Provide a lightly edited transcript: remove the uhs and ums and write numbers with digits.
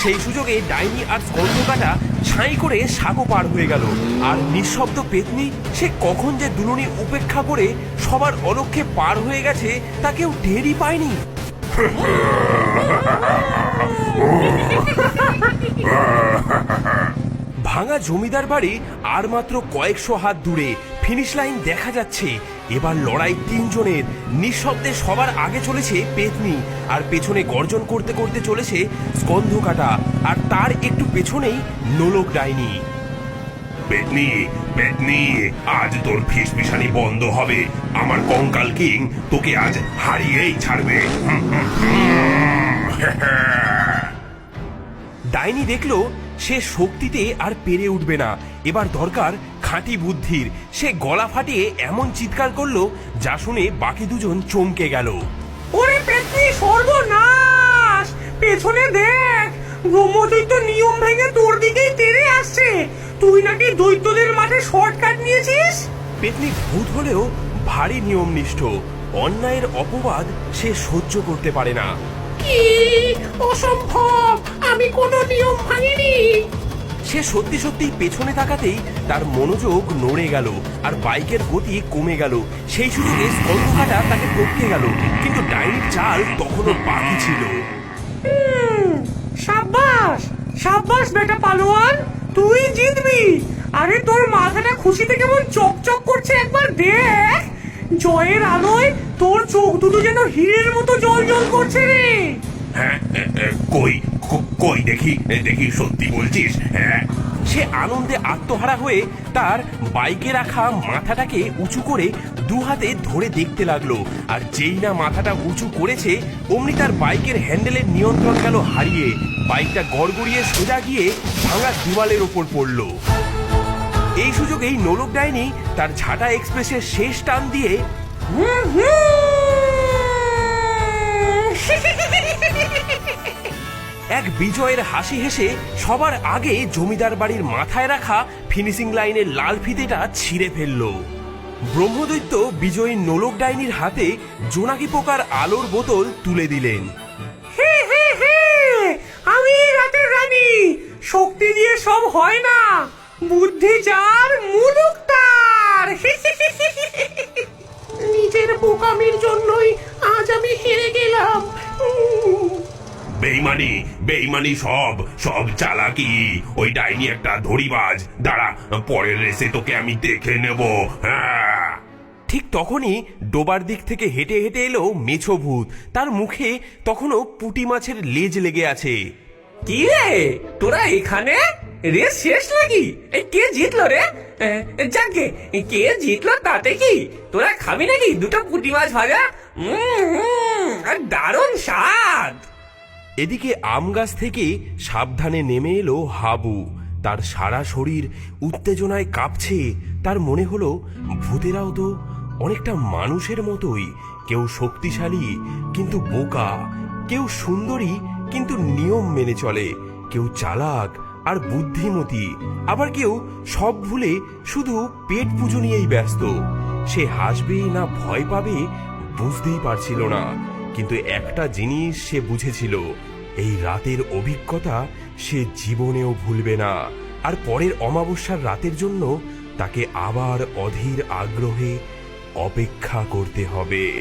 সেই সুযোগে ডাইনি আর স্কন্ধকাটা ছাই করে সাঁকো পার হয়ে গেল। আর নিঃশব্দ পেতনি সে কখন যে দুলুনি উপেক্ষা করে সবার অলক্ষ্যে পার হয়ে গেছে তা কেউ টেরই পায়নি। ভাঙা জমিদার বাড়ি আর মাত্র কয়েকশো হাত দূরে, ফিনিশ লাইন দেখা যাচ্ছে। এবার লড়াই তিনজনের। নিঃশব্দে সবার আগে চলেছে পেতনি, আর পেছনে গর্জন করতে করতে চলেছে স্কন্ধকাটা, আর তার একটু পেছনেই নোলক ডাইনি। পেতনি, পেতনি, আজ তোর ফিসফিসানি বন্ধ হবে। আমার কঙ্কাল কিং তোকে আজ হারিয়েই ছাড়বে। ডাইনি দেখলো সে শক্তিতে আর পেরে উঠবে না, এবার দরকার খাঁটি বুদ্ধির। সে গলা ফাটিয়ে এমন চিৎকার করলো যা শুনে বাকি দুজন চমকে গেল। ওরে পেতনি, সর্বনাশ! পেছনে দেখ, ব্রহ্মদৈত্য নিয়ম ভেঙে তোর দিকেই তেড়ে আসছে। তুই নাকি দৈত্যদের মাঠে শর্টকাট নিয়েছিস। পেতনি ভূত হলেও ভারী নিয়মনিষ্ঠ। অন্যায়ের অপবাদ সে সহ্য করতে পারে না। কি অসম্ভব! আমি কোনো নিয়ম ভাঙিনি। সে সত্যি সত্যি পেছনে তাকাতেই তার মনোযোগ নড়ে গেল আর বাইকের গতি কমে গেল। সেই সুযোগে স্কন্ধকাটা তাকে টপকে গেল, কিন্তু ডাইনির চাল তখনও বাকি ছিল। সাব্বাস সাব্বাস বেটা পালোয়ান, তুই জিতবি। আরে তোর মাথাটা খুশিতে কেমন চকচক করছে, একবার দেখ। জয়ের আলোয় তোর চোখ দুটো যেন হীরের মতো জল জল করছে রে। হ্যাঁ, কই কই দেখি দেখি, সত্যি বলছিস? হ্যাঁ। সে আনন্দে আত্মহারা হয়ে তার বাইকে রাখা মাথাটাকে উঁচু করে দু হাতে ধরে দেখতে লাগলো। আর যেই না মাথাটা উঁচু করেছে অমনি তার বাইকের হ্যান্ডেলের নিয়ন্ত্রণ গেল হারিয়ে। বাইকটা গড়গড়িয়ে সোজা গিয়ে ভাঙা দিওয়ালের ওপর পড়ল। এই সুযোগেই নোলক ডাইনি তার ঝাঁটা এক্সপ্রেসের শেষ টান দিয়ে এক বিজয়ের হাসি হেসে সবার আগে জমিদার বাড়ির মাথায় রাখা ফিনিশিং লাইনের লাল ফিতেটা ছিঁড়ে ফেলল। ব্রহ্মদৈত্য বিজয়ী নোলক ডাইনির হাতে জোনাকি পোকার আলোর বোতল তুলে দিলেন। হে হে হে, আমি রাতের রানী। শক্তি দিয়ে সব হয় না, বুদ্ধি যার মুলুক তার। নিজের বোকামির জন্যই আজ আমি হেরে গেলাম। বেইমানি, বেইমানি, সব সব চালাকি। ওই ডাইনি একটা ধরিবাজ। দাঁড়া, পরের রেসে তোকে আমি দেখে নেব। হ্যাঁ। ঠিক তখনই ডোবার দিক থেকে হেঁটে হেঁটে এলো মেছো ভূত। তার মুখে তখনও পুঁটি মাছের লেজ লেগে আছে। কি রে, তোরা এখানে? রেস শেষ নাকি? কে জিতলো রে? যাকে কে জিতলো তাতে কি? তোরা খাবি নাকি দুটো পুঁটি মাছ ভাজা? দারুণ স্বাদ। এদিকে আম গাছ থেকে সাবধানে নেমে এলো হাবু। তার সারা শরীর উত্তেজনায় কাঁপছে। তার মনে হলো ভূতেরাও তো অনেকটা মানুষের মতোই, কেউ শক্তিশালী কিন্তু বোকা, কেউ সুন্দরী কিন্তু নিয়ম মেনে চলে, কেউ চালাক আর বুদ্ধিমতী, আবার কেউ সব ভুলে শুধু পেট পুজো নিয়েই ব্যস্ত। সে হাসবে না ভয় পাবে বুঝতেই পারছিল না, কিন্তু একটা জিনিস সে বুঝেছিল, এই রাতের অভিজ্ঞতা সে জীবনেও ভুলবে না। আর পরের অমাবস্যার রাতের জন্য তাকে আবার অধীর আগ্রহে অপেক্ষা করতে হবে।